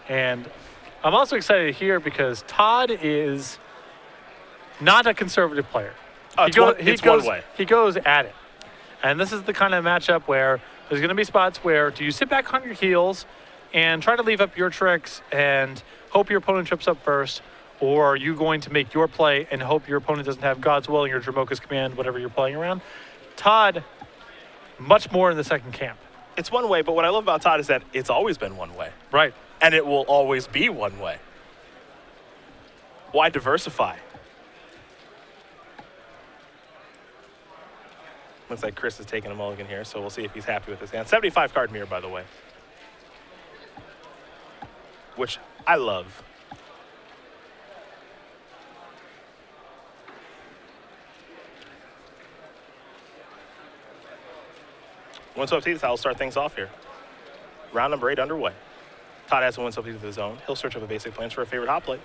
And I'm also excited here because Todd is not a conservative player. It's one way. He goes at it. And this is the kind of matchup where there's going to be spots where do you sit back on your heels and try to leave up your tricks and hope your opponent trips up first, or are you going to make your play and hope your opponent doesn't have God's Will in your Dromoka's Command, whatever you're playing around? Todd, much more in the second camp. It's one way, but what I love about Todd is that it's always been one way. Right. And it will always be one way. Why diversify? Looks like Chris is taking a mulligan here, so we'll see if he's happy with his hand. 75 card mirror, by the way. Which I love. Windswept Heath, I'll start things off here. Round number 8 underway. Todd has a Windswept Heath of his own. He'll search up a basic plans for a favorite hot plate.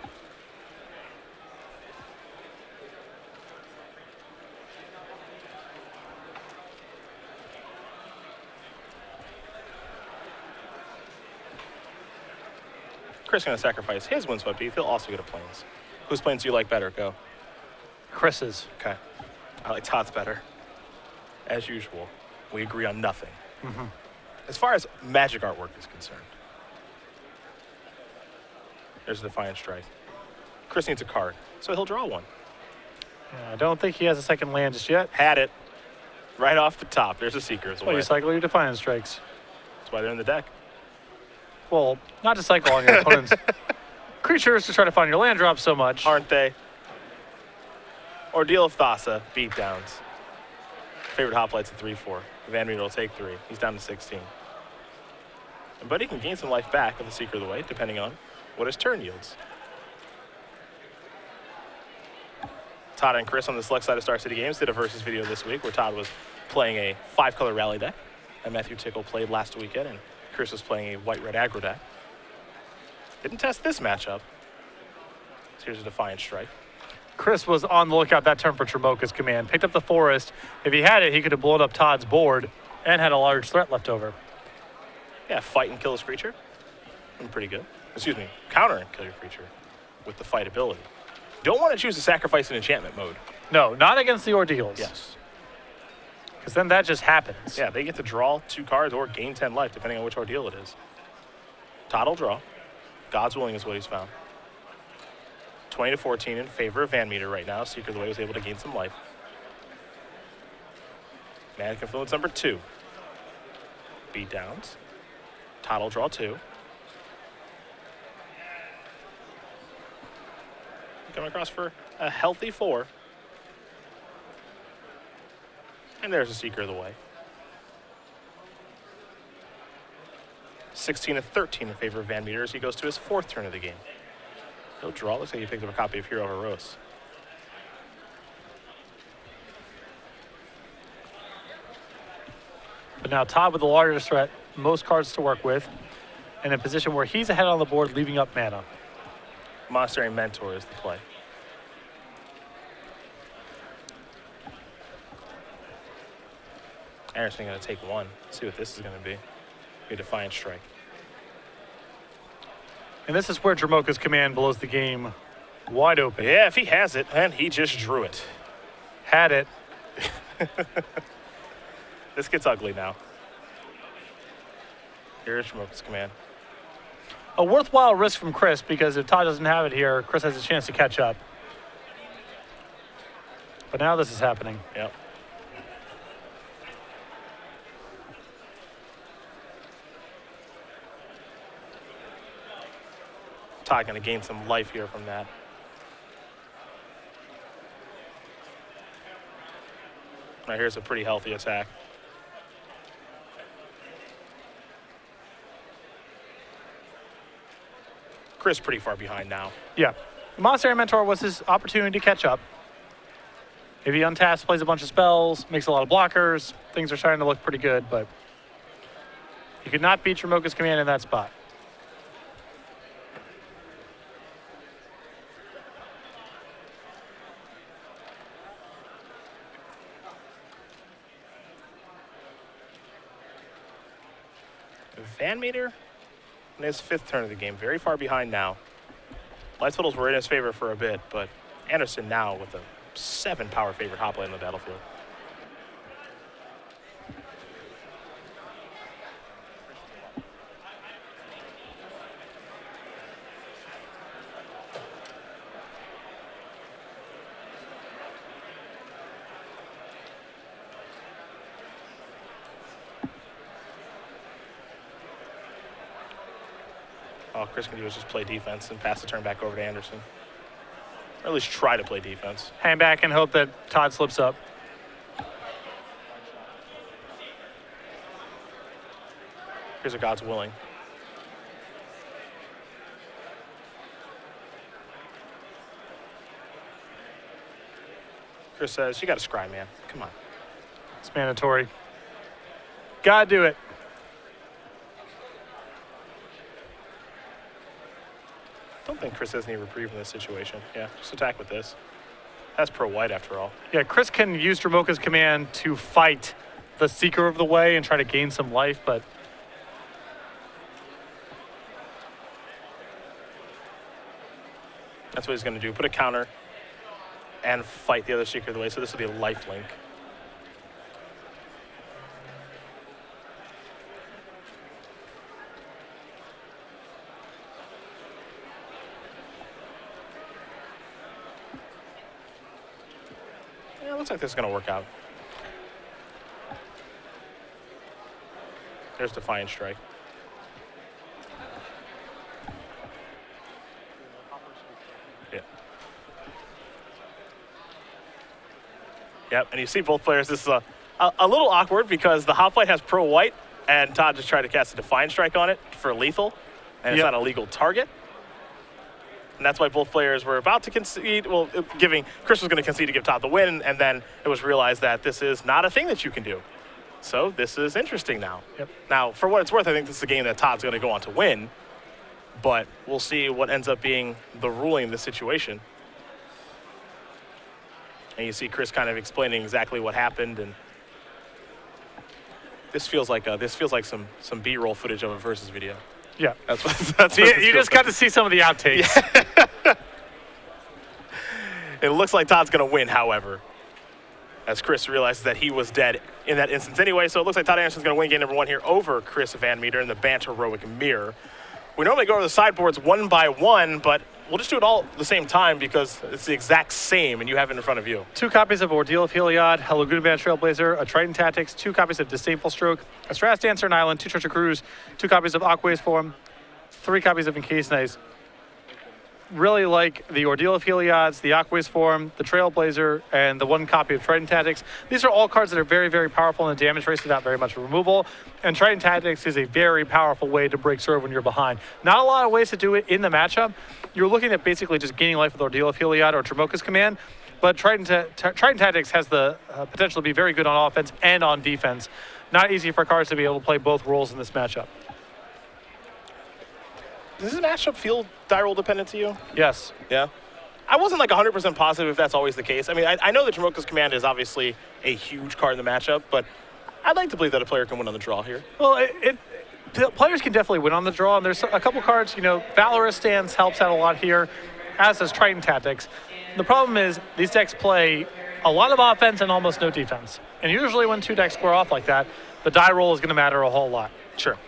Chris is going to sacrifice his Windswept Heath. He'll also get a plains. Whose plains do you like better? Go. Chris's. Okay. I like Todd's better. As usual, we agree on nothing. Mm-hmm. As far as magic artwork is concerned, there's a Defiant Strike. Chris needs a card, so he'll draw one. Yeah, I don't think he has a second land just yet. Had it. Right off the top. There's a Seeker's Well, you cycle your Defiant Strikes. That's why they're in the deck. Well, not to cycle on your opponent's creatures to try to find your land drops so much. Aren't they? Ordeal of Thassa, beatdowns. Favorite hoplites at 3-4. Vanmeter will take 3. He's down to 16. But he can gain some life back with the Seeker of the Way, depending on what his turn yields. Todd and Chris on the select side of Star City Games did a versus video this week where Todd was playing a 5-color rally deck that Matthew Tickle played last weekend, and Chris was playing a white-red aggro deck. Didn't test this matchup. So here's a Defiant Strike. Chris was on the lookout that turn for Dromoka's Command. Picked up the Forest. If he had it, he could have blown up Todd's board and had a large threat left over. Yeah, fight and kill his creature. Pretty good. Excuse me, counter and kill your creature with the fight ability. Don't want to choose to sacrifice in enchantment mode. No, not against the Ordeals. Yes. Because then that just happens. Yeah, they get to draw 2 cards or gain 10 life, depending on which Ordeal it is. Todd will draw. God's Willing is what he's found. 20 to 14 in favor of Vanmeter right now. Seeker of the Way was able to gain some life. Manic Influence number 2. Beatdowns. Todd will draw 2. Coming across for a healthy 4. And there's a Seeker of the Way. 16 to 13 in favor of Vanmeter as he goes to his 4th turn of the game. He'll draw. Looks like he picked up a copy of Hero Heroes. But now Todd with the largest threat, most cards to work with, in a position where he's ahead on the board, leaving up mana. Monastery Mentor is the play. Anderson going to take 1. See what this is going to be. A Defiant Strike. And this is where Dromoka's Command blows the game wide open. Yeah, if he has it, and he just drew it. Had it. This gets ugly now. Here's Dromoka's Command. A worthwhile risk from Chris, because if Todd doesn't have it here, Chris has a chance to catch up. But now this is happening. Yep. Todd going to gain some life here from that. Now here's a pretty healthy attack. Chris pretty far behind now. Yeah. Monastery Mentor was his opportunity to catch up. If he untasks, plays a bunch of spells, makes a lot of blockers, things are starting to look pretty good, but you could not beat Dromoka's Command in that spot. Vanmeter in his 5th turn of the game. Very far behind now. Light totals were in his favor for a bit, but Anderson now with a 7 power favorite hop lane on the battlefield. All Chris can do is just play defense and pass the turn back over to Anderson. Or at least try to play defense. Hang back and hope that Todd slips up. Here's a God's willing. Chris says, you got to scry, man. Come on. It's mandatory. Gotta do it. Don't think Chris has any reprieve in this situation. Yeah, just attack with this. That's pro white after all. Yeah, Chris can use Dromoka's command to fight the Seeker of the Way and try to gain some life, but that's what he's going to do. Put a counter and fight the other Seeker of the Way. So this will be a life link. Yeah, looks like this is going to work out. There's Defiant Strike. Yeah. Yep, and you see both players. This is a little awkward because the Hoplite has pro white, and Todd just tried to cast a Defiant Strike on it for lethal, and it's not a legal target. And that's why both players were about to concede. Well, Chris was going to concede to give Todd the win, and then it was realized that this is not a thing that you can do. So this is interesting now. Yep. Now, for what it's worth, I think this is a game that Todd's going to go on to win, but we'll see what ends up being the ruling in this situation. And you see Chris kind of explaining exactly what happened, and this feels like some B-roll footage of a versus video. yeah. That's what You just got to see some of the outtakes. Yeah. It looks like Todd's going to win, however, as Chris realizes that he was dead in that instance anyway. So it looks like Todd Anderson's going to win game number 1 here over Chris Vanmeter in the Banteroic Mirror. We normally go to the sideboards one by one, but we'll just do it all at the same time because it's the exact same, and you have it in front of you. 2 copies of Ordeal of Heliod, a Laguna Band Trailblazer, a Triton Tactics, 2 copies of Disdainful Stroke, a Strass Dancer and Island, 2 Treasure Cruise, 2 copies of Aqua's Form, 3 copies of Encased Knights. Really like the Ordeal of Heliods, the Aqua's Form, the Trailblazer, and the 1 copy of Triton Tactics. These are all cards that are very, very powerful in the damage race without very much removal. And Triton Tactics is a very powerful way to break serve when you're behind. Not a lot of ways to do it in the matchup. You're looking at basically just gaining life with Ordeal of Heliod or Dromoka's command. But Triton Tactics has the potential to be very good on offense and on defense. Not easy for cards to be able to play both roles in this matchup. Does this matchup feel die roll dependent to you? Yes. Yeah. I wasn't like 100% positive if that's always the case. I mean, I know that Dromoka's command is obviously a huge card in the matchup, but I'd like to believe that a player can win on the draw here. Well, players can definitely win on the draw, and there's a couple cards, Valorous Stance helps out a lot here, as does Triton Tactics. The problem is these decks play a lot of offense and almost no defense. And usually when 2 decks square off like that, the die roll is going to matter a whole lot. Sure.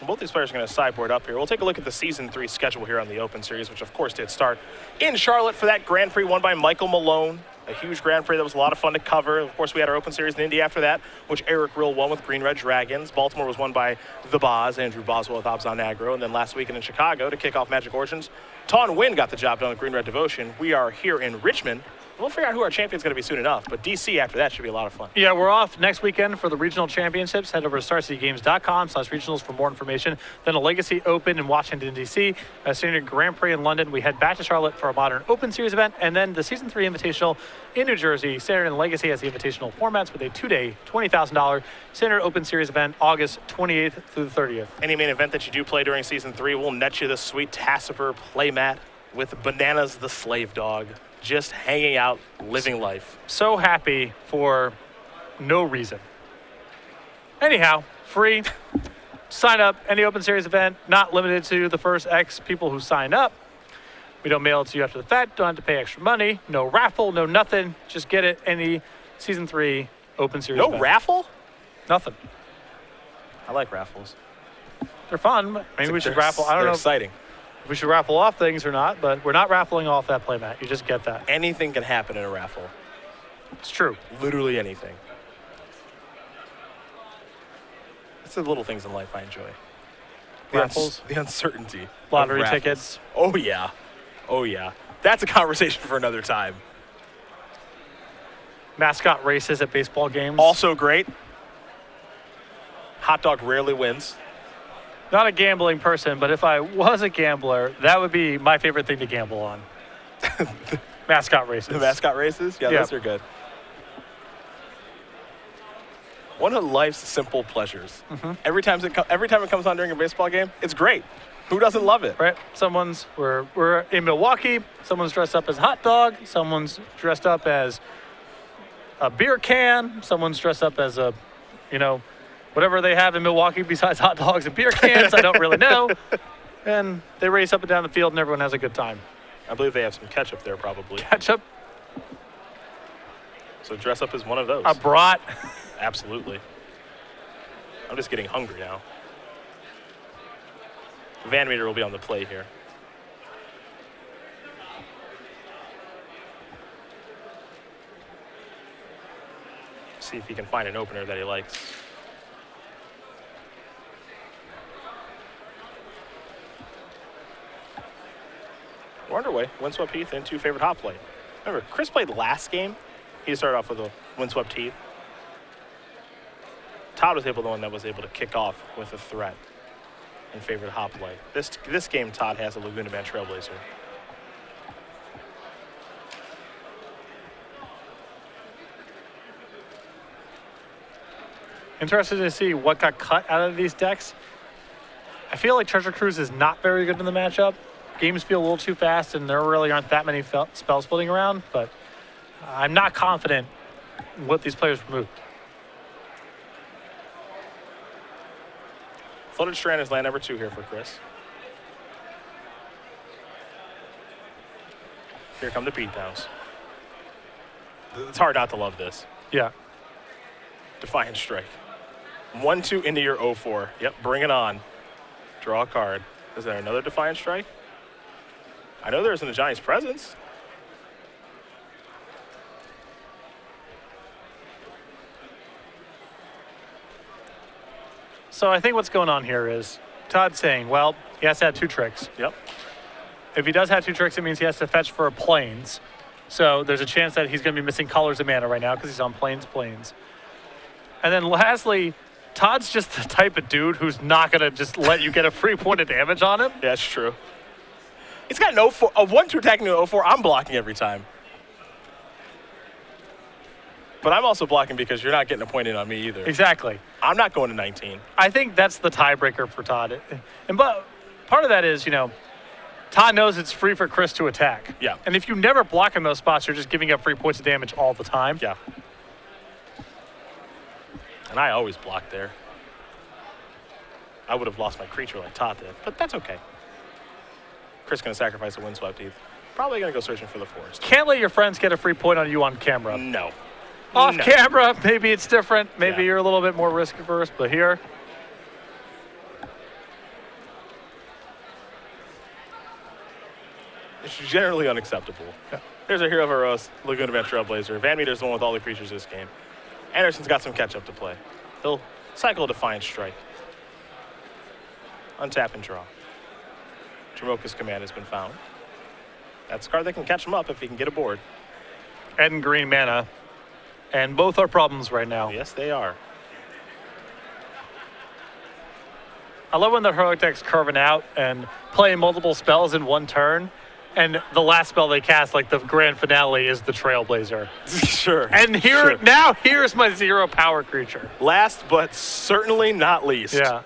Both these players are going to sideboard up here. We'll take a look at the Season 3 schedule here on the Open Series, which of course did start in Charlotte for that Grand Prix won by Michael Malone. A huge Grand Prix that was a lot of fun to cover. Of course, we had our Open Series in Indy after that, which Eric Rill won with Green Red Dragons. Baltimore was won by the Boz, Andrew Boswell with Abzan Agro. And then last weekend in Chicago to kick off Magic Origins, Tawn Wynn got the job done with Green Red Devotion. We are here in Richmond. We'll figure out who our champion's going to be soon enough, but DC after that should be a lot of fun. Yeah, we're off next weekend for the regional championships. Head over to StarCityGames.com/regionals for more information. Then a Legacy Open in Washington, D.C., a Standard Grand Prix in London. We head back to Charlotte for a Modern Open Series event, and then the Season 3 Invitational in New Jersey. Standard and Legacy has the invitational formats with a 2-day, $20,000 Standard Open Series event, August 28th through the 30th. Any main event that you do play during Season 3 will net you the sweet Tassiper playmat with Bananas the Slave Dog. Just hanging out, living life. So happy for no reason. Anyhow, free. sign up, any Open Series event, not limited to the first X people who sign up. We don't mail it to you after the fact. Don't have to pay extra money. No raffle, no nothing. Just get it any Season 3 Open Series No event. raffle? Nothing. I like raffles. They're fun. Maybe we should raffle. I don't know exciting. if we should raffle off things or not, but we're not raffling off that playmat. You just get that. Anything can happen in a raffle. It's true. Literally anything. It's the little things in life I enjoy. Raffles. The uncertainty. of Lottery raffles. tickets. Oh, yeah. Oh, yeah. That's a conversation for another time. Mascot races at baseball games. Also great. Hot dog rarely wins. Not a gambling person, but if I was a gambler, that would be my favorite thing to gamble on. Mascot races. The mascot races? Yeah, Yeah. those are good. One of life's simple pleasures. Every time it comes on during a baseball game, it's great. Who doesn't love it? Right? We're in Milwaukee. Someone's dressed up as a hot dog. Someone's dressed up as a beer can. Someone's dressed up as a, whatever they have in Milwaukee besides hot dogs and beer cans. I don't really know. And they race up and down the field, and everyone has a good time. I believe they have some ketchup there, probably. Ketchup, So dress up as one of those. a brat. Absolutely. I'm just getting hungry now. Vanmeter will be on the play here. See if he can find an opener that he likes. We're underway. Windswept Heath and 2 favorite hot play. Remember, Chris played last game. He started off with a Windswept Heath. Todd was the one that was able to kick off with a threat in favorite hot play. This game, Todd has a Laguna Man Trailblazer. Interested to see what got cut out of these decks. I feel like Treasure Cruise is not very good in the matchup. Games feel a little too fast, and there really aren't that many spells floating around, but I'm not confident in what these players removed. Flooded Strand is land number 2 here for Chris. Here come the beatdowns. It's hard not to love this. Yeah. Defiant Strike. 1-2 into your 0-4. Yep, bring it on. Draw a card. Is there another Defiant Strike? I know there's in the Johnny's presence. So I think what's going on here is Todd's saying, well, he has to have 2 tricks. Yep. If he does have 2 tricks, it means he has to fetch for plains. So there's a chance that he's going to be missing colors of mana right now because he's on plains. And then lastly, Todd's just the type of dude who's not going to just let you get a free point of damage on him. Yeah, that's true. He's got an 0-4, a 1-2 attacking an 0-4. I'm blocking every time. But I'm also blocking because you're not getting a point in on me either. Exactly. I'm not going to 19. I think that's the tiebreaker for Todd. But part of that is, Todd knows it's free for Chris to attack. Yeah. And if you never block in those spots, you're just giving up free points of damage all the time. Yeah. And I always block there. I would have lost my creature like Todd did, but that's okay. Chris going to sacrifice a Windswept Heath. Probably going to go searching for the forest. Can't let your friends get a free point on you on camera. No. Off No. camera, maybe it's different. Maybe Yeah. you're a little bit more risk averse, but here. It's generally unacceptable. Yeah. There's a Hero of Heroes, Laguna Man Trailblazer. Vanmeter's the one with all the creatures this game. Anderson's got some catch-up to play. He'll cycle a Defiant Strike. Untap and draw. Jamoka's command has been found. That's a card that can catch him up if he can get a board. Red and green mana. And both are problems right now. Yes, they are. I love when the heroic deck's curving out and playing multiple spells in one turn. And the last spell they cast, like the grand finale, is the Trailblazer. Sure. And here's my 0 power creature. Last but certainly not least. Yeah.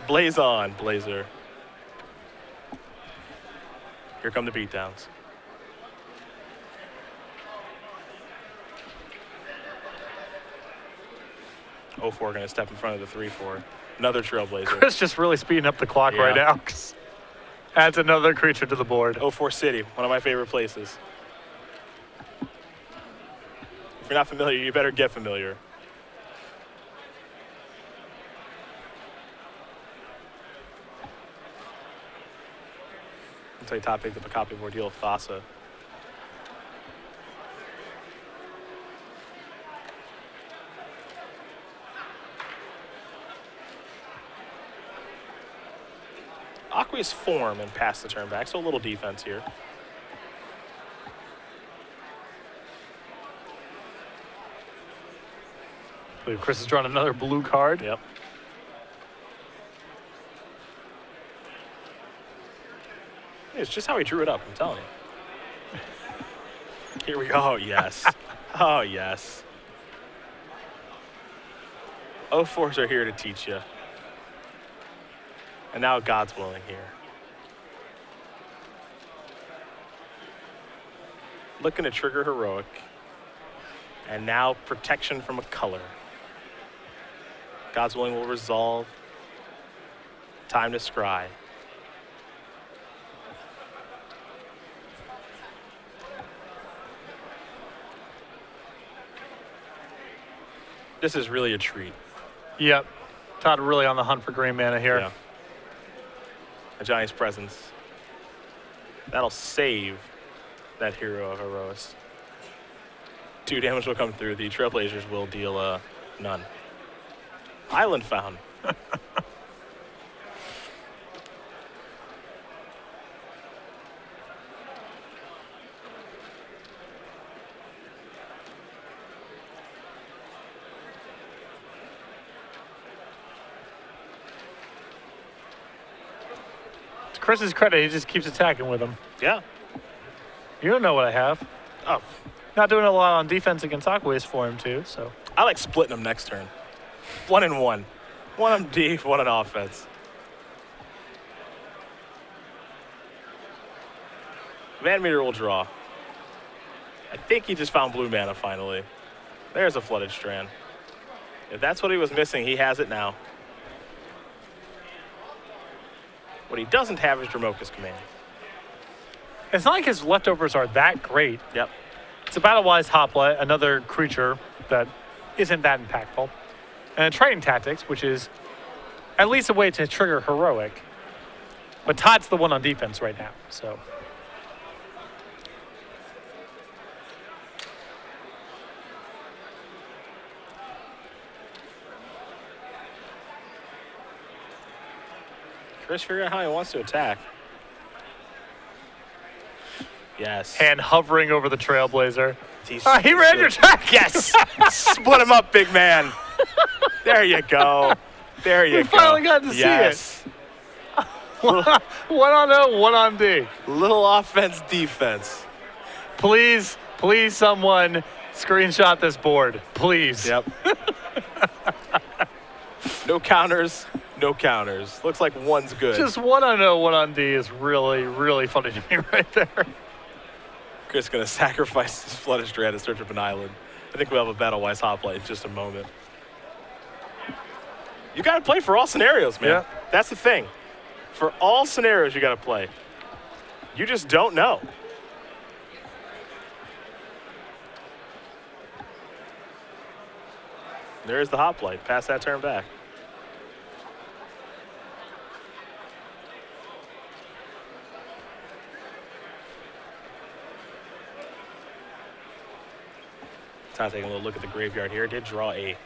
Blaze on, Blazer. Here come the beatdowns. 0-4 going to step in front of the 3-4. Another Trailblazer. Chris just really speeding up the clock right Yeah. now. 'Cause adds another creature to the board. 0-4 City, one of my favorite places. If you're not familiar, you better get familiar. Until you top picked up a copy of Ordeal of Thassa. Aqua's form and pass the turn back, so a little defense here. I believe Chris has drawn another blue card. Yep. It's just how he drew it up, I'm telling you. Here we go. Oh, yes. Oh, yes. 0-4s are here to teach you. And now God's willing here. Looking to trigger Heroic. And now protection from a color. God's willing will resolve. Time to scry. This is really a treat. Yep. Todd really on the hunt for green mana here. Yeah. A Johnny's presence. That'll save that Hero of Herois. 2 damage will come through. The Trailblazers will deal none. Island found. To Chris's credit, he just keeps attacking with them. Yeah. You don't know what I have. Oh, Not doing a lot on defense against Aqua's for him too, so. I like splitting them next turn. 1 and 1. 1 on D, 1 on offense. Vanmeter will draw. I think he just found blue mana finally. There's a Flooded Strand. If that's what he was missing, he has it now. What he doesn't have is Dramoka's Command. It's not like his leftovers are that great. Yep. It's a Battle-Wise Hoplite, another creature that isn't that impactful. And Trading Tactics, which is at least a way to trigger Heroic. But Todd's the one on defense right now, so. Chris figured out how he wants to attack. Yes. Hand hovering over the Trailblazer. He's- He ran your track. Yes. Split him up, big man. There you go. There you We go. finally got to see yes. One on O, one on D. Little offense, defense. Please, please, someone screenshot this board. Please. Yep. No counters. No counters. Looks like one's good. Just one on O, one on D is really, really funny to me right there. Chris going to sacrifice his Flooded Strand to search up an island. I think we'll have a Battle-Wise Hoplite in just a moment. You got to play for all scenarios, man. Yeah. That's the thing. For all scenarios, you got to play. You just don't know. There's the Hoplite. Pass that turn back. Todd taking a little look at the graveyard here. Did draw a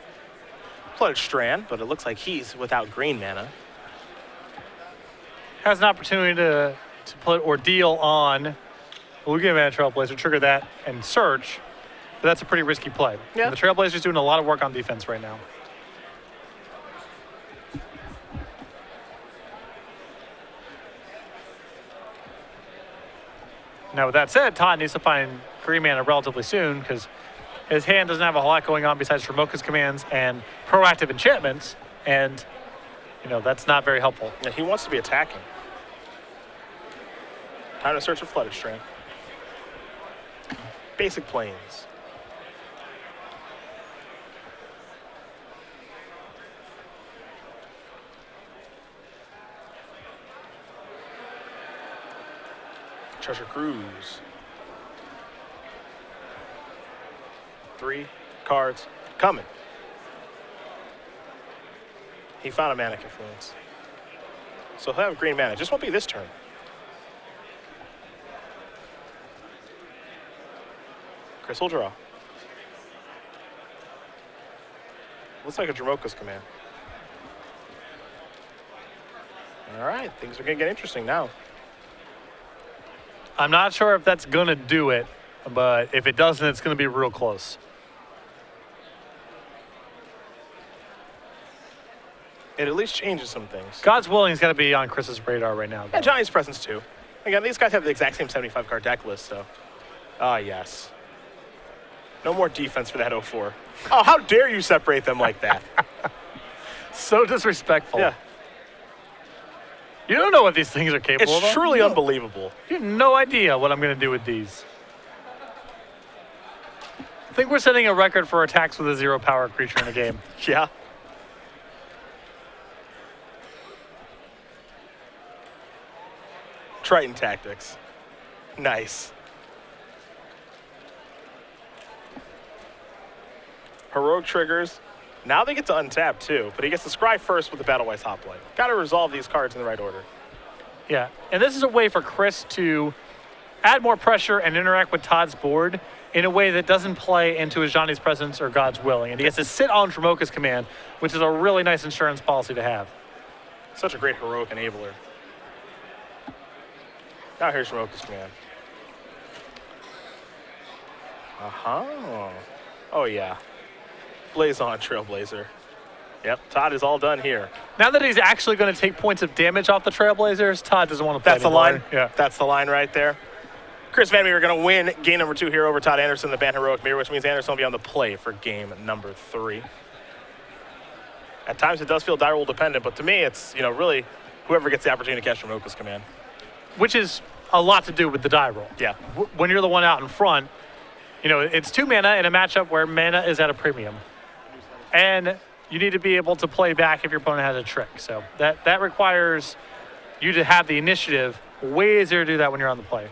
Flooded Strand, but it looks like he's without green mana. Has an opportunity to put Ordeal on Lugia Mana Trailblazer, trigger that, and search. But that's a pretty risky play. Yeah. And the Trailblazer's doing a lot of work on defense right now. Now, with that said, Todd needs to find green mana relatively soon because his hand doesn't have a lot going on besides Dramoka's commands and proactive enchantments, and that's not very helpful. Yeah, he wants to be attacking. Time to search for Flooded Strand. Basic planes. Treasure Cruise. 3 cards coming. He found a Mana Confluence. So he'll have green mana. Just won't be this turn. Chris will draw. Looks like a Dromoka's Command. All right, things are going to get interesting now. I'm not sure if that's going to do it, but if it doesn't, it's going to be real close. It at least changes some things. God's Willing's got to be on Chris's radar right now. And Johnny's Presence too. Again, these guys have the exact same 75 card deck list, so. Ah, yes. No more defense for that 04. Oh, how dare you separate them like that? So disrespectful. Yeah. You don't know what these things are capable of. It's truly unbelievable. You have no idea what I'm going to do with these. I think we're setting a record for attacks with a 0 power creature in a game. Yeah. Triton Tactics. Nice. Heroic triggers. Now they get to untap too, but he gets to scry first with the Battle-Wise Hoplite. Got to resolve these cards in the right order. Yeah, and this is a way for Chris to add more pressure and interact with Todd's board in a way that doesn't play into his Johnny's Presence or God's Willing. And he gets to sit on Dromoka's Command, which is a really nice insurance policy to have. Such a great heroic enabler. Now here's Dromoka's Command. Uh-huh. Oh, yeah. Blaze on, Trailblazer. Yep, Todd is all done here. Now that he's actually going to take points of damage off the Trailblazers, Todd doesn't want to play That's the anymore. line? Yeah. That's the line right there. Chris Vanmeter going to win game number 2 here over Todd Anderson, the Ban Heroic Mirror, which means Anderson will be on the play for game number 3. At times it does feel die roll dependent, but to me it's, really whoever gets the opportunity to catch Dromoka's Command. Which is a lot to do with the die roll. Yeah. When you're the one out in front, it's 2 mana in a matchup where mana is at a premium. And you need to be able to play back if your opponent has a trick. So that requires you to have the initiative. Way easier to do that when you're on the play.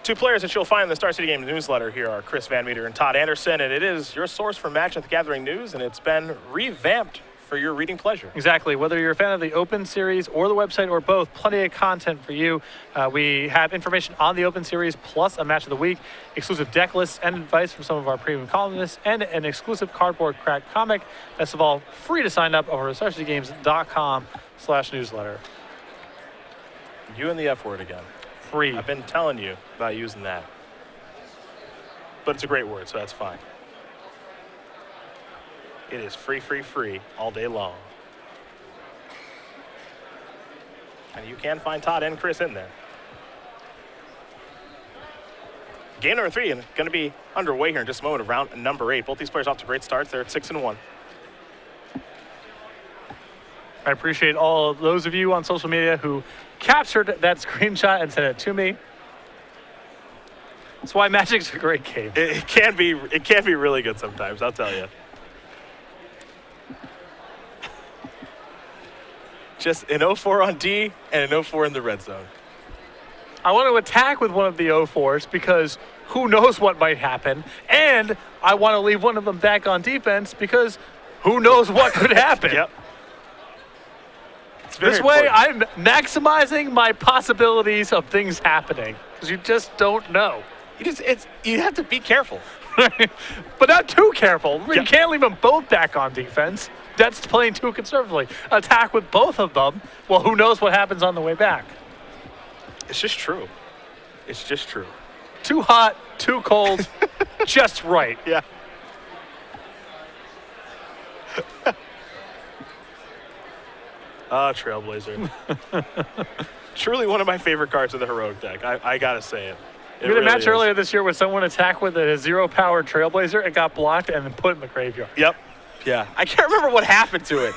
2 players that you'll find in the Star City Games newsletter here are Chris Vanmeter and Todd Anderson, and it is your source for Magic the Gathering news, and it's been revamped for your reading pleasure. Exactly. Whether you're a fan of the Open Series or the website or both, plenty of content for you. We have information on the Open Series plus a match of the week, exclusive deck lists and advice from some of our premium columnists, and an exclusive cardboard crack comic. Best of all, free to sign up over at StarCityGames.com/newsletter. You and the F word again. Free. I've been telling you about using that. But it's a great word, so that's fine. It is free, free, free all day long. And you can find Todd and Chris in there. Game number 3 and going to be underway here in just a moment of round number 8. Both these players off to great starts. They're at 6-1. I appreciate all of those of you on social media who captured that screenshot and sent it to me. That's why Magic's a great game. It can be really good sometimes, I'll tell you. Just an 0-4 on D and an 0-4 in the red zone. I want to attack with one of the 0-4s because who knows what might happen. And I want to leave one of them back on defense because who knows what could happen. Yep. This way, I'm maximizing my possibilities of things happening because you just don't know. You have to be careful. But not too careful. You can't leave them both back on defense. That's playing too conservatively. Attack with both of them. Well, who knows what happens on the way back? It's just true. It's just true. Too hot, too cold, just right. Yeah. Trailblazer. Truly one of my favorite cards in the Heroic deck. I gotta say it. We had a match earlier this year where someone attacked with a 0-power Trailblazer. It got blocked and then put in the graveyard. Yep. Yeah. I can't remember what happened to it,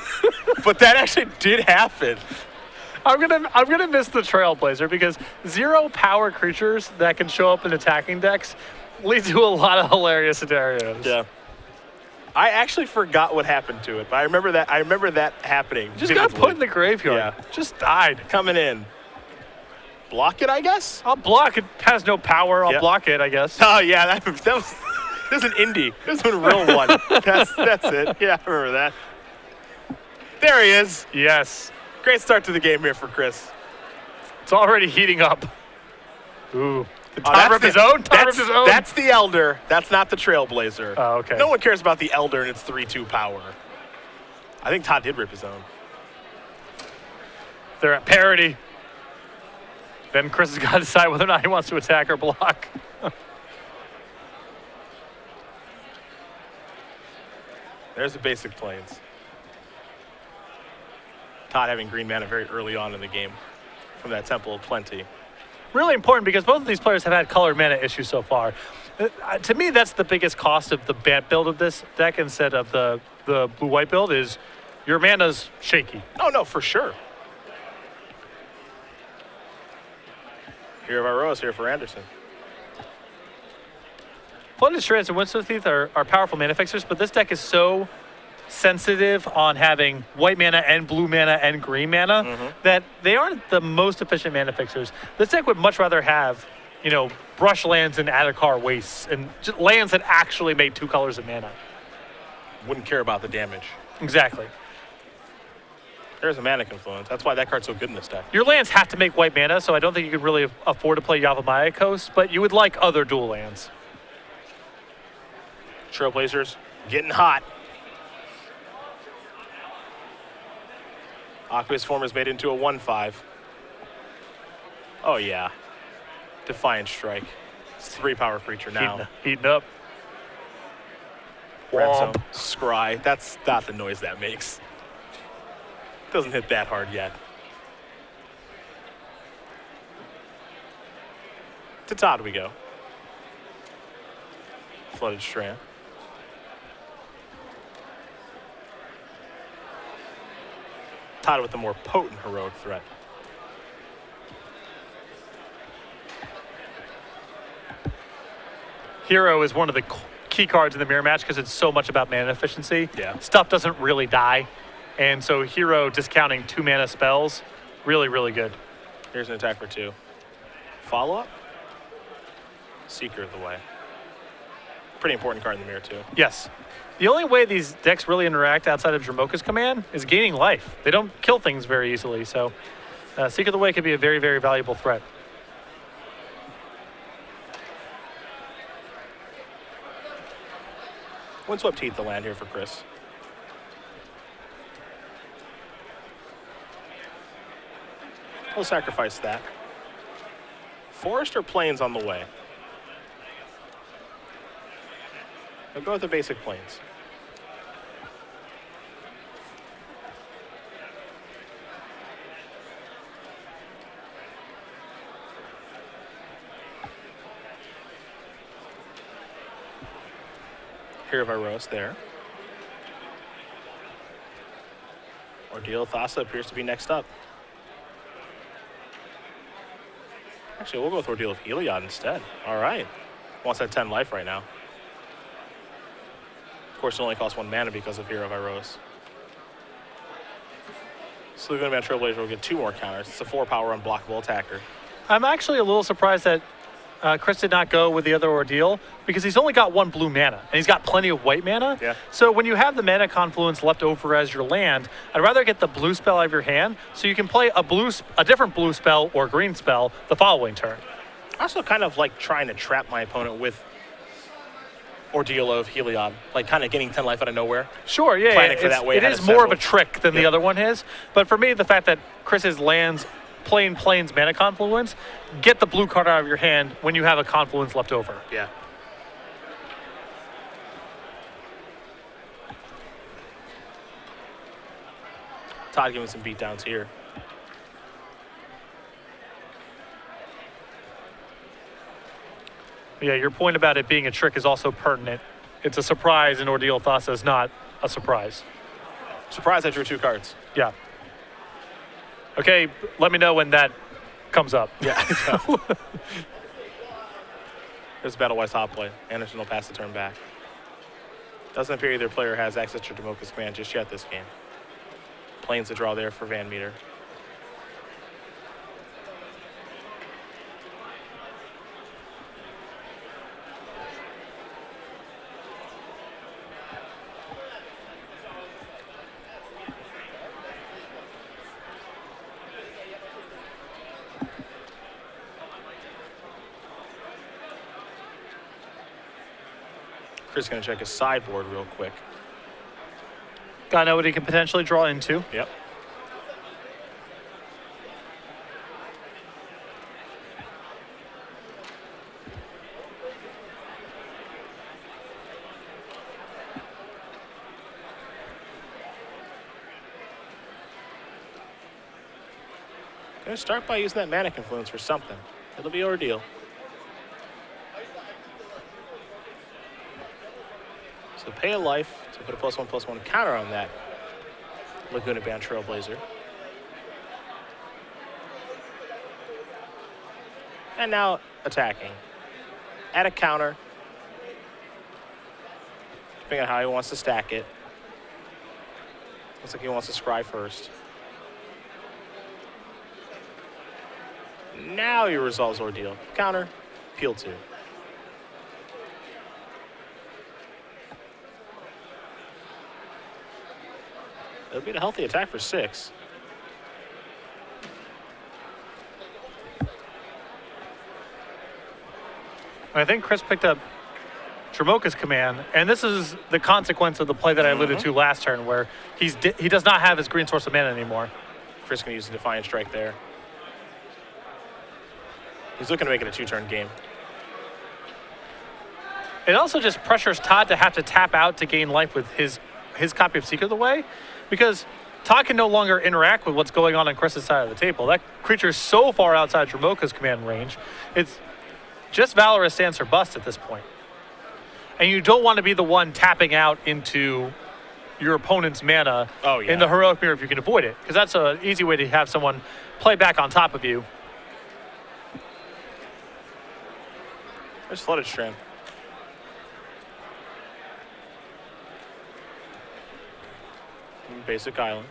but that actually did happen. I'm gonna miss the Trailblazer because 0-power creatures that can show up in attacking decks lead to a lot of hilarious scenarios. Yeah. I actually forgot what happened to it, but I remember that happening. Just got put in the graveyard. Yeah. Just died. Coming in. block it, I guess? I'll block. It has no power. I'll Yep. block it, I guess. Oh, yeah, that was this is an indie. This is a real one. That's it. Yeah, I remember that. There he is. Yes. Great start to the game here for Chris. It's already heating up. Ooh. Did Oh, Todd that's rip his own? Todd ripped his own? That's the Elder. That's not the Trailblazer. Oh, okay. No one cares about the Elder and its 3-2 power. I think Todd did rip his own. They're at parity. Then Chris has got to decide whether or not he wants to attack or block. There's the basic planes. Todd having green mana very early on in the game from that Temple of Plenty. Really important because both of these players have had colored mana issues so far. To me, that's the biggest cost of the Bant build of this deck instead of the blue-white build is your mana's shaky. Oh, no, for sure. Here of our rows here for Anderson. Flooded Strands and Windstorm Thief are powerful mana fixers, but this deck is so sensitive on having white mana and blue mana and green mana that they aren't the most efficient mana fixers. This deck would much rather have, you know, brush lands and Adhikar wastes and just lands that actually made 2 colors of mana. Wouldn't care about the damage. Exactly. There's a mana confluence. That's why that card's so good in this deck. Your lands have to make white mana, so I don't think you could really afford to play Yavimaya Coast, but you would like other dual lands. Trailblazers getting hot. Aqueous form is made into a 1/5. Oh, yeah. Defiant Strike. It's a 3-power creature now. Heating up. Red Womp. Zone. Scry. That's not the noise that makes. Doesn't hit that hard yet. To Todd we go. Flooded Strand. Todd with the more potent heroic threat. Hero is one of the key cards in the mirror match because it's so much about mana efficiency. Yeah. Stuff doesn't really die. And so Hero discounting 2 mana spells, really, really good. Here's an attack for 2. Follow-up? Seeker of the Way. Pretty important card in the mirror, too. Yes. The only way these decks really interact outside of Dramoka's command is gaining life. They don't kill things very easily, so Seeker of the Way could be a very, very valuable threat. Windswept Heath the land here for Chris. We'll sacrifice that. Forest or Plains on the way? We'll go with the basic Plains. Here of our roast there. Ordeal Thassa appears to be next up. Actually, we'll go with Ordeal of Heliod instead. All right. Wants that 10 life right now. Of course, it only costs 1 mana because of Hero of Iros. Sleeping Man Trailblazer will get 2 more counters. It's a 4-power unblockable attacker. I'm actually a little surprised that Chris did not go with the other Ordeal because he's only got 1 blue mana and he's got plenty of white mana. Yeah. So when you have the mana confluence left over as your land, I'd rather get the blue spell out of your hand so you can play a different blue spell or green spell the following turn. I also kind of like trying to trap my opponent with Ordeal of Heliod, like kind of getting 10 life out of nowhere. Sure, yeah. Planning for that way It ahead is of more of several. a trick than the other one is. But for me, the fact that Chris's lands plain Plains mana confluence, get the blue card out of your hand when you have a confluence left over. Yeah. Todd giving some beatdowns here. Yeah, your point about it being a trick is also pertinent. It's a surprise, and Ordeal Thassa is not a surprise. Surprised I drew 2 cards. Yeah. Okay, let me know when that comes up. Yeah. There's Battle-Wise Hot Play. Anderson will pass the turn back. Doesn't appear either player has access to Dramoka's command just yet this game. Plains the draw there for Vanmeter. Chris is going to check his sideboard real quick. Gotta know what he can potentially draw into. Yep. Gonna start by using that Mana Confluence for something. It'll be ordeal. So pay a life to put a +1/+1 counter on that Laguna Band Trailblazer. And now attacking. Add a counter. Depending on how he wants to stack it. Looks like he wants to scry first. Now he resolves ordeal. Counter, peel 2. It'll be a healthy attack for 6. I think Chris picked up Tremoka's command, and this is the consequence of the play that I alluded to last turn, where he does not have his green source of mana anymore. Chris can use the Defiant Strike there. He's looking to make it a 2-turn game. It also just pressures Todd to have to tap out to gain life with his copy of Seeker of the Way, because Todd can no longer interact with what's going on Chris's side of the table. That creature is so far outside Tremoka's command range. It's just Valorous Stance or bust at this point. And you don't want to be the one tapping out into your opponent's mana in the Heroic Mirror if you can avoid it, because that's an easy way to have someone play back on top of you. There's Flooded Strand. Basic Island.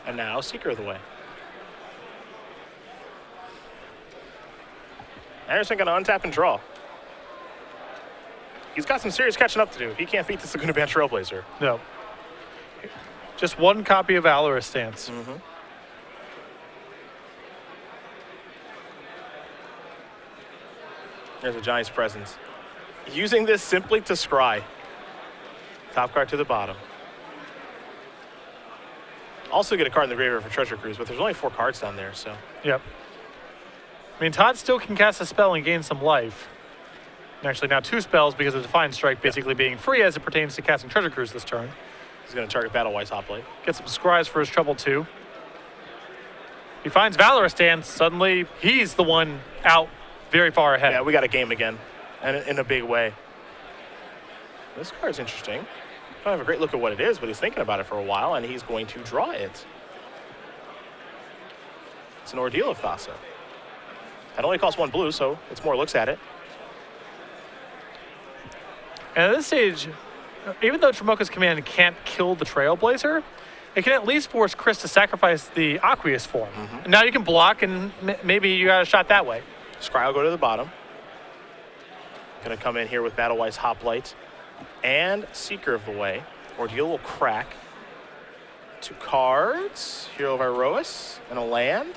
And now Seeker of the Way. Anderson going to untap and draw. He's got some serious catching up to do. He can't beat this Laguna Band Trailblazer. No. Just one copy of Valorous Stance. There's a Giant's Presence. Using this simply to scry. Top card to the bottom. Also get a card in the graveyard for Treasure Cruise, but there's only 4 cards down there, so. Yep. I mean, Todd still can cast a spell and gain some life. And actually now 2 spells because of Defiant Strike basically being free as it pertains to casting Treasure Cruise this turn. He's going to target Battle-Wise Hoplite. Get some scries for his trouble too. He finds Valorous Stance. Suddenly, he's the one out very far ahead. Yeah, we got a game again, and in a big way. This card's interesting. I don't have a great look at what it is, but he's thinking about it for a while, and he's going to draw it. It's an Ordeal of Thassa. It only costs 1 blue, so it's more looks at it. And at this stage, even though Tremoka's command can't kill the Trailblazer, it can at least force Chris to sacrifice the Aqueous form. Now you can block, and maybe you got a shot that way. Scry will go to the bottom. Gonna come in here with Battle-Wise Hoplite and Seeker of the Way. Ordeal will crack. 2 cards, Hero of Iroas, and a land.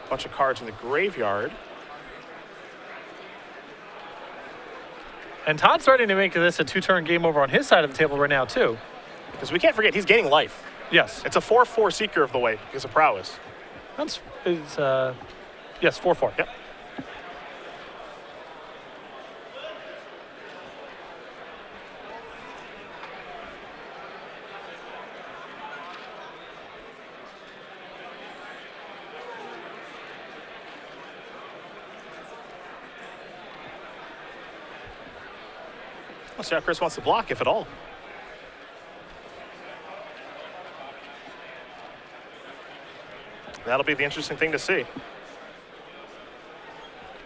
Bunch of cards in the graveyard. And Todd's starting to make this a 2-turn game over on his side of the table right now too. Because we can't forget, he's gaining life. Yes. It's a 4/4 Seeker of the Way because of prowess. That's, yes, 4/4. Yep. Let's see how Chris wants to block, if at all. That'll be the interesting thing to see.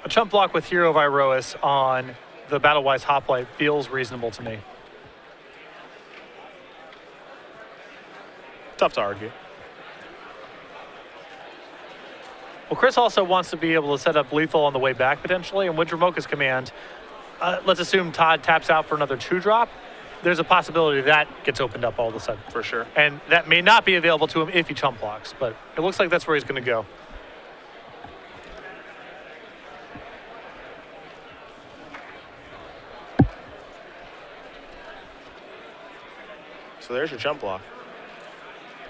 A chump block with Hero of Iroas on the Battle-Wise Hoplite feels reasonable to me. Tough to argue. Well, Chris also wants to be able to set up lethal on the way back potentially, and with Tremoka's command, let's assume Todd taps out for another 2-drop. there's a possibility that gets opened up all of a sudden. For sure. And that may not be available to him if he chump blocks, but it looks like that's where he's going to go. So there's your jump block.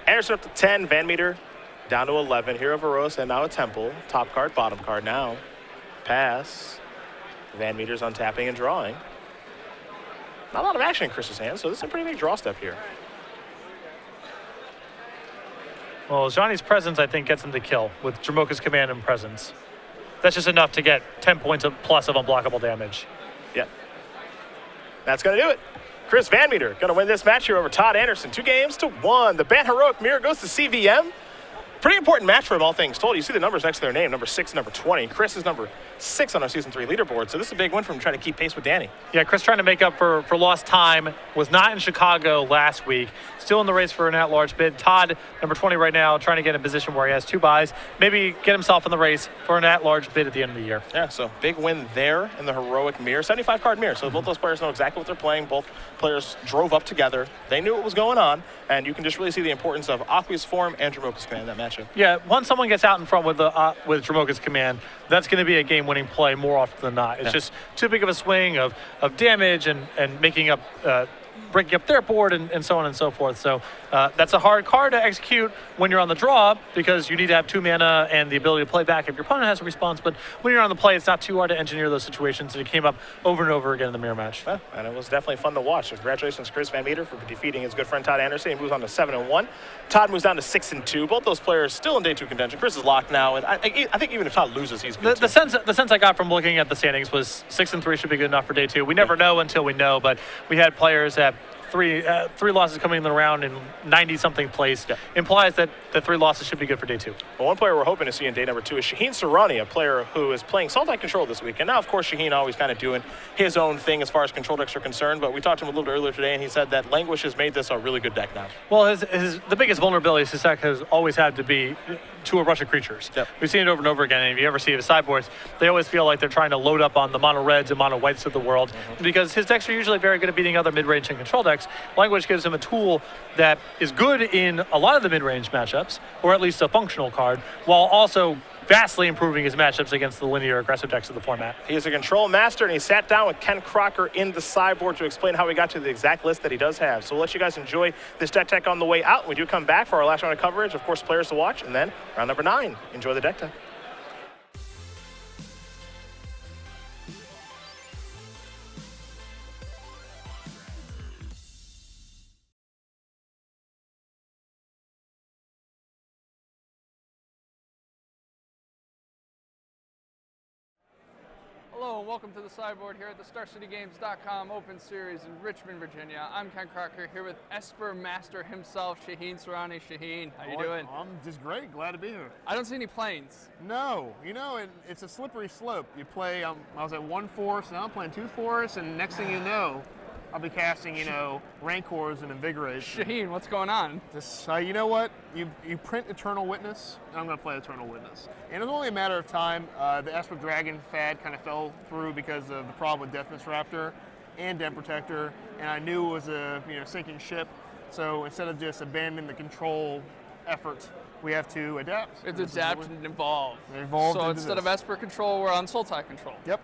Anderson up to 10, Vanmeter down to 11. Hero Varos and now a Temple. Top card, bottom card now. Pass. Vanmeter's untapping and drawing. Not a lot of action in Chris's hands, so this is a pretty big draw step here. Well, Johnny's presence, I think, gets him to kill with Jamoka's command and presence. That's just enough to get 10 points plus of unblockable damage. Yeah. That's going to do it. Chris Vanmeter going to win this match here over Todd Anderson. 2-1. The Ban Heroic Mirror goes to CVM. Pretty important match for him, all things told. You see the numbers next to their name, number 6 and number 20. Chris is number 6 on our Season 3 leaderboard, so this is a big win for him trying to keep pace with Danny. Yeah, Chris trying to make up for lost time. Was not in Chicago last week. Still in the race for an at-large bid. Todd, number 20 right now, trying to get in a position where he has 2 buys. Maybe get himself in the race for an at-large bid at the end of the year. Yeah, so big win there in the Heroic Mirror. 75-card mirror, so both those players know exactly what they're playing. Both players drove up together. They knew what was going on, and you can just really see the importance of Aqua's form and Jamoka's command in that matchup. Yeah, once someone gets out in front with Jamoka's command, that's going to be a game-winning play more often than not. It's just too big of a swing of damage and making up, breaking up their board and so on and so forth. So that's a hard card to execute when you're on the draw because you need to have 2 mana and the ability to play back if your opponent has a response. But when you're on the play, it's not too hard to engineer those situations. And it came up over and over again in the mirror match. Yeah, and it was definitely fun to watch. So congratulations, Chris Vanmeter, for defeating his good friend Todd Anderson. He moves on to 7-1. Todd moves down to 6-2. Both those players still in day 2 contention. Chris is locked now, and I think even if Todd loses, he's good. The sense I got from looking at the standings was 6-3 should be good enough for day 2. We never know until we know, but we had players at three losses coming in the round in 90-something place. Implies that the 3 losses should be good for day 2. Well, one player we're hoping to see in day number 2 is Shaheen Sarani, a player who is playing Sultai Control this week. And now, of course, Shaheen always kind of doing his own thing as far as control decks are concerned. But we talked to him a little bit earlier today, and he said that Languish has made this a really good deck now. Well, the biggest vulnerability his deck has always had to be to a rush of creatures. Yep. We've seen it over and over again. And if you ever see his sideboards, they always feel like they're trying to load up on the mono reds and mono whites of the world because his decks are usually very good at beating other mid-range and control decks. Language gives him a tool that is good in a lot of the mid-range matchups, or at least a functional card, while also vastly improving his matchups against the linear aggressive decks of the format. He is a control master, and he sat down with Ken Crocker in the sideboard to explain how he got to the exact list that he does have. So we'll let you guys enjoy this deck tech on the way out. We do come back for our last round of coverage, of course, players to watch, and then round number 9. Enjoy the deck tech. Hello and welcome to the sideboard here at the StarCityGames.com Open Series in Richmond, Virginia. I'm Ken Crocker here with Esper Master himself, Shaheen Sarani. Shaheen, how you doing? I'm just great. Glad to be here. I don't see any planes. No, it's a slippery slope. You play. I was at 1 forest, now I'm playing 2 forests, and next thing you know, I'll be casting, Rancors and Invigorates. Shaheen, what's going on? This, you know what? You print Eternal Witness, and I'm going to play Eternal Witness. And it was only a matter of time. The Esper Dragon fad kind of fell through because of the problem with Deathness Raptor and Den Protector, and I knew it was a sinking ship. So instead of just abandoning the control effort, we have to adapt. We have to adapt and evolve. Evolve so instead of Esper control, we're on Sultai control. Yep.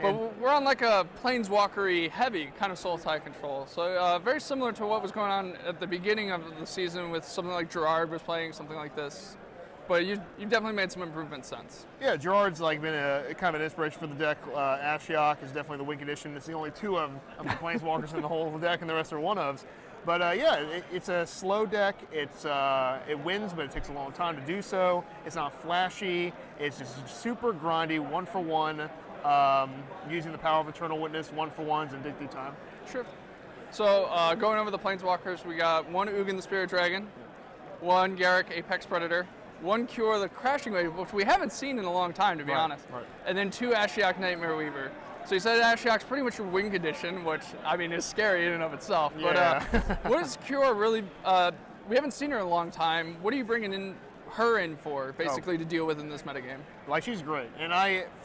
But we're on like a Planeswalker-y heavy kind of Sultai control. So very similar to what was going on at the beginning of the season with something like Gerard was playing, something like this. But you've definitely made some improvements since. Yeah, Gerard's been a kind of an inspiration for the deck. Ashiok is definitely the win condition. It's the only 2 of the Planeswalkers in the whole of the deck, and the rest are 1-ofs. But it's a slow deck. It wins, but it takes a long time to do so. It's not flashy. It's just super grindy, 1-for-1. Using the power of Eternal Witness, 1-for-1s, and dig through time. Sure. So going over the Planeswalkers, we got 1 Ugin the Spirit Dragon, 1 Garruk Apex Predator, 1 Cure the Crashing Wave, which we haven't seen in a long time, to be honest. Right. And then 2 Ashiok Nightmare Weaver. So you said Ashiok's pretty much your win condition, which, is scary in and of itself. Yeah. But what is Cure really, we haven't seen her in a long time. What are you bringing her in for, basically, to deal with in this metagame? She's great. And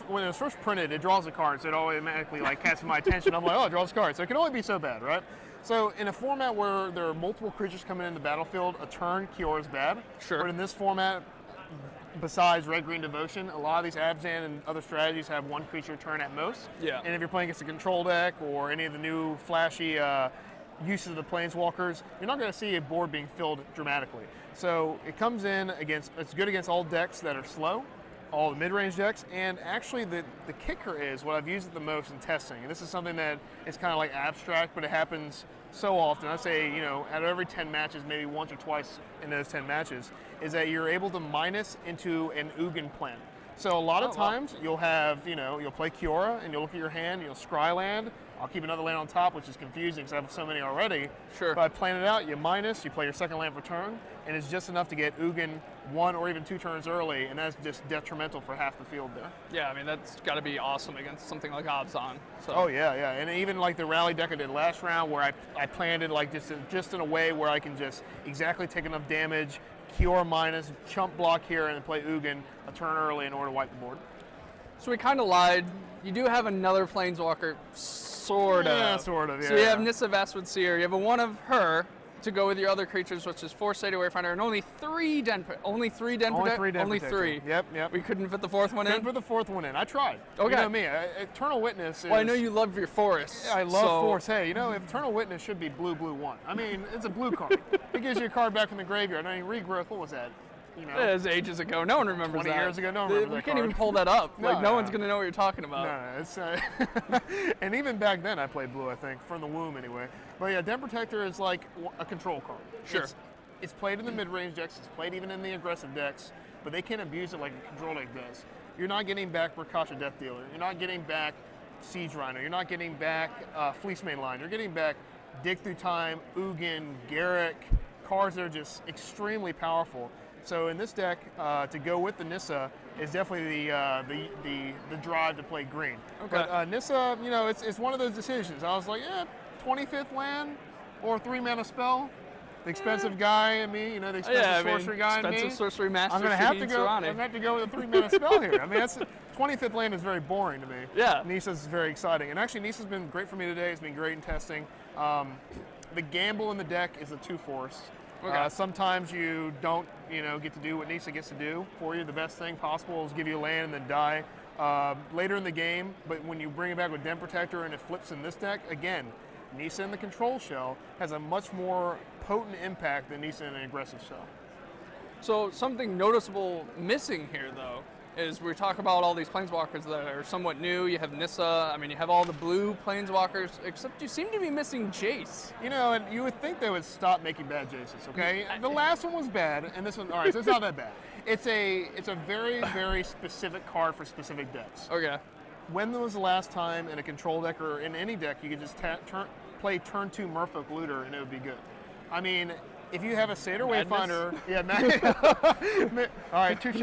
when it was first printed, it draws a card, so it automatically catches my attention. I'm like, oh, it draws a card. So it can only be so bad, right? So in a format where there are multiple creatures coming in the battlefield, a turn Kiora is bad. Sure. But in this format, besides red-green devotion, a lot of these Abzan and other strategies have one creature a turn at most. Yeah. And if you're playing against a control deck or any of the new flashy uses of the planeswalkers, you're not going to see a board being filled dramatically. So it comes in against, it's good against all decks that are slow, all the mid-range decks, and actually the kicker is what I've used it the most in testing, and this is something that is kind of like abstract, but it happens so often. I say, out of every 10 matches, maybe once or twice in those 10 matches, is that you're able to minus into an Ugin plan. So a lot of times you'll have, you'll play Kiora and you'll look at your hand, you'll scry land. I'll keep another land on top, which is confusing because I have so many already. Sure. But I plan it out, you minus, you play your second land for turn, and it's just enough to get Ugin 1 or even 2 turns early, and that's just detrimental for half the field there. Yeah, I mean, that's got to be awesome against something like Abzan. So. Oh, yeah. And even like the rally deck I did last round where I planned it like just in a way where I can just exactly take enough damage, Kiora minus, chump block here, and then play Ugin a turn early in order to wipe the board. So we kind of lied. You do have another Planeswalker, sort of. Yeah, sort of, yeah. So you have Nissa Vastwood Seer. You have a one of her to go with your other creatures, which is 4 State Wayfinder and only 3 Den Protector. Only 3 Den Protector. Yep. We couldn't fit the 4th one in? Couldn't put the 4th one in. I tried. Okay. You know me, Eternal Witness is... Well, I know you love your forests. Yeah, I love forests. Hey, Eternal Witness should be blue, 1. I mean, it's a blue card. It gives you a card back from the graveyard. I mean, Regrowth, what was that? It was ages ago. No one remembers 20 that. years ago, no one remembers We that can't card. even pull that up. No, no one's going to know what you're talking about. No, it's... and even back then I played blue, I think, from the womb anyway. But yeah, Den Protector is like a control card. Sure. It's played in the mid-range decks, it's played even in the aggressive decks, but they can't abuse it like a control deck does. You're not getting back Rakasha Death Dealer, you're not getting back Siege Rhino, you're not getting back Fleece Main Line, you're getting back Dig Through Time, Ugin, Garruk, cards that are just extremely powerful. So in this deck, to go with the Nissa is definitely the drive to play green. Okay. But Nissa, it's one of those decisions. I was like, 25th land or 3-mana spell. The expensive guy in me, the expensive sorcery guy in me. Expensive sorcery master. I'm going to have to go. I'm going to have to go with a 3-mana spell here. I mean, 25th land is very boring to me. Yeah. Nissa's very exciting, and actually Nissa's been great for me today. It's been great in testing. The gamble in the deck is a 2-force. Okay. Sometimes you don't, get to do what Nissa gets to do for you. The best thing possible is give you a land and then die later in the game. But when you bring it back with Den Protector and it flips in this deck, again, Nissa in the control shell has a much more potent impact than Nissa in an aggressive shell. So something noticeable missing here, though, is we talk about all these Planeswalkers that are somewhat new. You have Nissa. I mean, you have all the blue Planeswalkers, except you seem to be missing Jace. And you would think they would stop making bad Jaces, okay? The last one was bad, and this one, all right, so it's not that bad. It's a very, very specific card for specific decks. Okay. When was the last time in a control deck or in any deck you could just play turn 2 Merfolk Looter and it would be good? I mean, if you have a Satyr Wayfinder, all right, touche.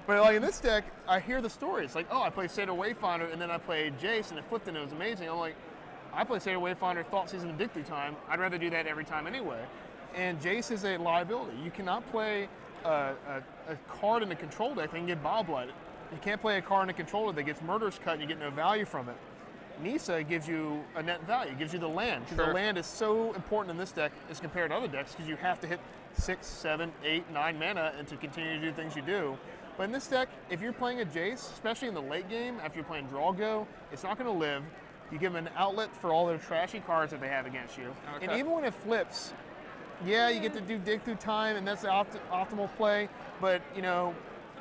But like in this deck, I hear the story. It's like, oh, I played Satyr Wayfinder and then I played Jace and it flipped and it was amazing. I'm like, I played Satyr Wayfinder, Thought Season, and Dig Through Time. I'd rather do that every time anyway. And Jace is a liability. You cannot play a card in a control deck that can get Bobblighted. You can't play a card in a controller that gets Murderous Cut and you get no value from it. Nissa gives you a net value, gives you the land. Because the land is so important in this deck as compared to other decks because you have to hit 6, 7, 8, 9 mana and to continue to do things you do. But in this deck, if you're playing a Jace, especially in the late game, after you're playing Draw Go, it's not going to live. You give them an outlet for all their trashy cards that they have against you. Okay. And even when it flips, yeah, you get to do Dig Through Time and that's the optimal play, but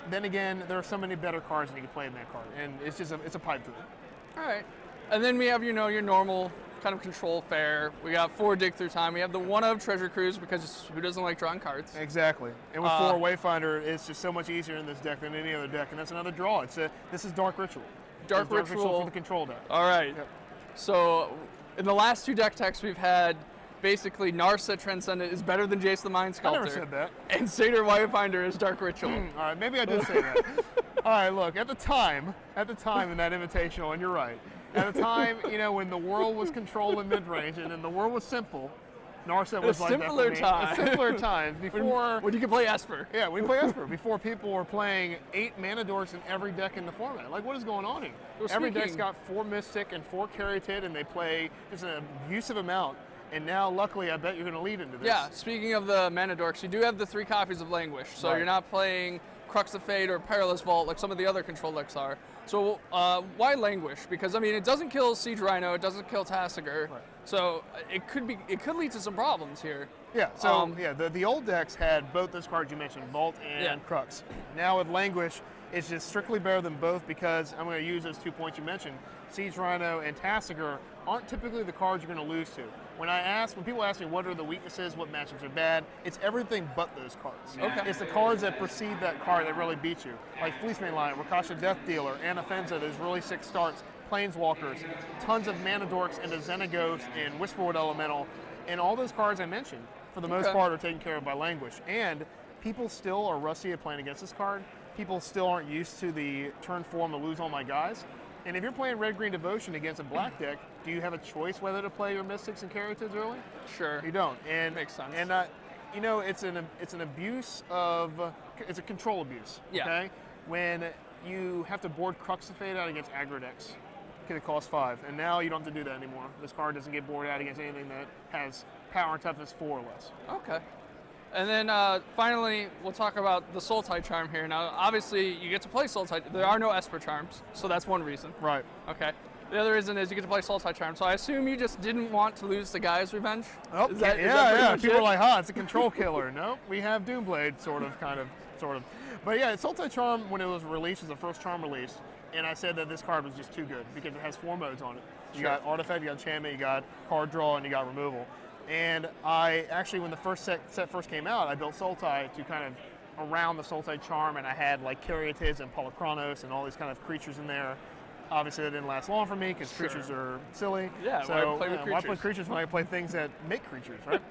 then again, there are so many better cards that you can play in that card, and it's a pipe dream. All right. And then we have, your normal kind of control fare. We got 4 Dig Through Time. We have the 1-of Treasure Cruise because who doesn't like drawing cards? Exactly. And with 4 Wayfinder, it's just so much easier in this deck than any other deck, and that's another draw. This is Dark Ritual. Dark Ritual for the control deck. All right. Yep. So in the last 2 deck techs we've had, basically Narset Transcendent is better than Jace the Mind Sculptor. I never said that. And Satyr Wayfinder is Dark Ritual. All right, maybe I did say that. All right, look, at the time in that invitational, and you're right, at the time, when the world was controlled in mid-range and then the world was simple, Narset was like that for me. A simpler time. Before when you could play Esper. Yeah, we play Esper. Before people were playing 8 mana dorks in every deck in the format. Like, what is going on here? Well, every deck's got 4 Mystic and 4 Caryatid, and they play just an abusive amount And now, luckily, I bet you're going to lead into this. Yeah, speaking of the mana dorks, you do have the 3 copies of Languish, so Right. you're not playing Crux of Fate or Perilous Vault like some of the other control decks are. So why Languish? Because I mean, it doesn't kill Siege Rhino, it doesn't kill Tassiger, Right. so it could lead to some problems here. Yeah, so the old decks had both those cards you mentioned, Vault and Yeah. Crux. Now with Languish, it's just strictly better than both because I'm going to use those 2 points you mentioned. Siege Rhino and Tassiger aren't typically the cards you're going to lose to. When people ask me what are the weaknesses, what matchups are bad, it's everything but those cards. Okay. It's the cards that precede that card that really beat you. Like Fleeceman Lion, Rakasha Death Dealer, Anafenza, those really sick starts, Planeswalkers, tons of Mana Dorks into Xenagos and Whisperwood Elemental, and all those cards I mentioned, for the most part, are taken care of by Languish. And people still are rusty at playing against this card. People still aren't used to the turn 4 I'm going to lose all my guys. And if you're playing Red-Green Devotion against a black deck, do you have a choice whether to play your Mystics and Caryatids early? Sure. You don't. And Makes sense. And it's an abuse of it's a control abuse. Yeah. Okay. When you have to board Crux of Fate out against aggro decks, it costs 5, and now you don't have to do that anymore. This card doesn't get boarded out against anything that has power and toughness 4 or less. Okay. And then finally, we'll talk about the Sultai Charm here. Now, obviously, you get to play Sultai. There are no Esper Charms, so that's one reason. Right. Okay. The other reason is you get to play Sultai Charm. So I assume you just didn't want to lose to Gaia's Revenge? Oh, Is that pretty yeah. much People it? are like, it's a control killer. No, we have Doomblade, sort of. But yeah, Sultai Charm, when it was released, was the first charm released, and I said that this card was just too good because it has 4 modes on it. You got Artifact, you got Enchantment, you got Card Draw, and you got Removal. And I actually, when the first set first came out, I built Sultai to kind of around the Sultai Charm, and I had like Caryatids and Polychronos and all these kind of creatures in there. Obviously, that didn't last long for me because creatures are silly. Yeah, so why play with why play creatures? creatures when I play things that make creatures, right?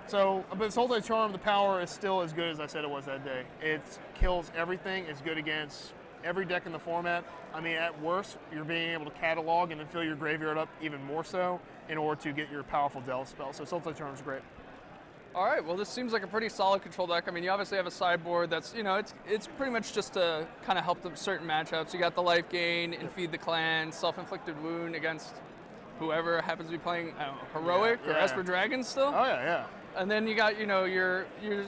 So, but Sultai Charm, the power is still as good as I said it was that day. It kills everything. It's good against every deck in the format. I mean, at worst, you're being able to catalog and then fill your graveyard up even more so in order to get your powerful Delve spell. So Sultai Charm is great. All right, well, this seems like a pretty solid control deck. I mean, you obviously have a sideboard that's, it's pretty much just to kind of help them certain matchups. You got the life gain, and feed the clan, self-inflicted wound against whoever happens to be playing, I don't know, Heroic or Esper Dragon still. Oh, yeah. And then you got, your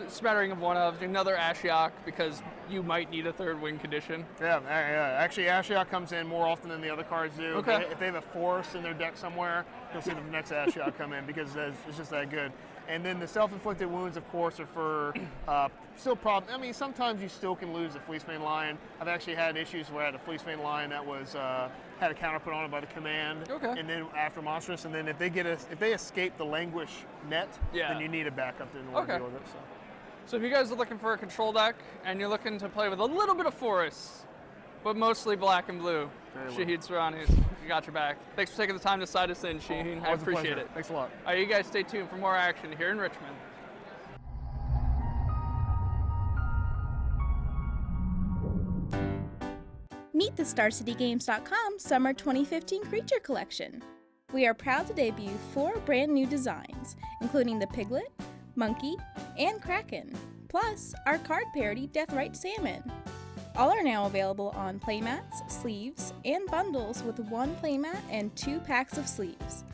smattering of one-of, another Ashiok because you might need a 3rd win condition. Yeah. Actually, Ashiok comes in more often than the other cards do. Okay. If they have a forest in their deck somewhere, you'll see the next Ashiok come in because it's just that good. And then the self-inflicted wounds, of course, are for still problem. I mean, sometimes you still can lose a Fleeceman Lion. I've actually had issues where I had a Fleeceman Lion that was had a counter put on it by the command. Okay. And then after Monstrous, and then if they escape the Languish net, then you need a backup in order to deal with it. So if you guys are looking for a control deck and you're looking to play with a little bit of forests, but mostly black and blue, Shahid Siranis, we got your back. Thanks for taking the time to side us in, Shaheen. I Always a appreciate pleasure. it. Thanks a lot. All right, you guys stay tuned for more action here in Richmond. Meet the StarCityGames.com Summer 2015 Creature Collection. We are proud to debut 4 brand new designs, including the Piglet, Monkey, and Kraken, plus our card parody Deathrite Salmon. All are now available on playmats, sleeves, and bundles with 1 playmat and 2 packs of sleeves.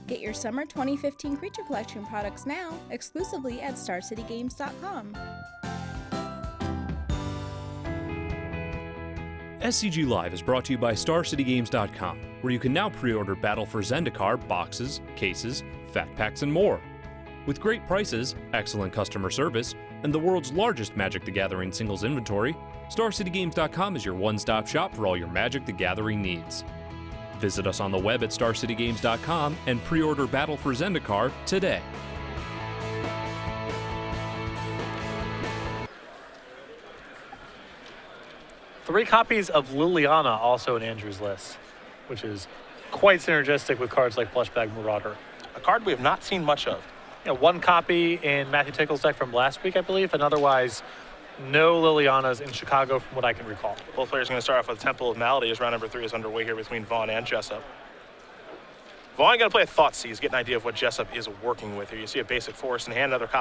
Get your Summer 2015 Creature Collection products now exclusively at StarCityGames.com. SCG Live is brought to you by StarCityGames.com, where you can now pre-order Battle for Zendikar boxes, cases, fat packs, and more. With great prices, excellent customer service, and the world's largest Magic the Gathering singles inventory, StarCityGames.com is your one-stop shop for all your Magic the Gathering needs. Visit us on the web at StarCityGames.com and pre-order Battle for Zendikar today. Three copies of Liliana also in Andrew's list, which is quite synergistic with cards like Flushbag Marauder. A card we have not seen much of. Yeah, 1 copy in Matthew Tickle's deck from last week, I believe, and otherwise no Lilianas in Chicago from what I can recall. Both players are going to start off with Temple of Malady as round number 3 is underway here between Vaughn and Jessup. Vaughn going to play a Thoughtseize, get an idea of what Jessup is working with here. You see a basic forest in hand, another copy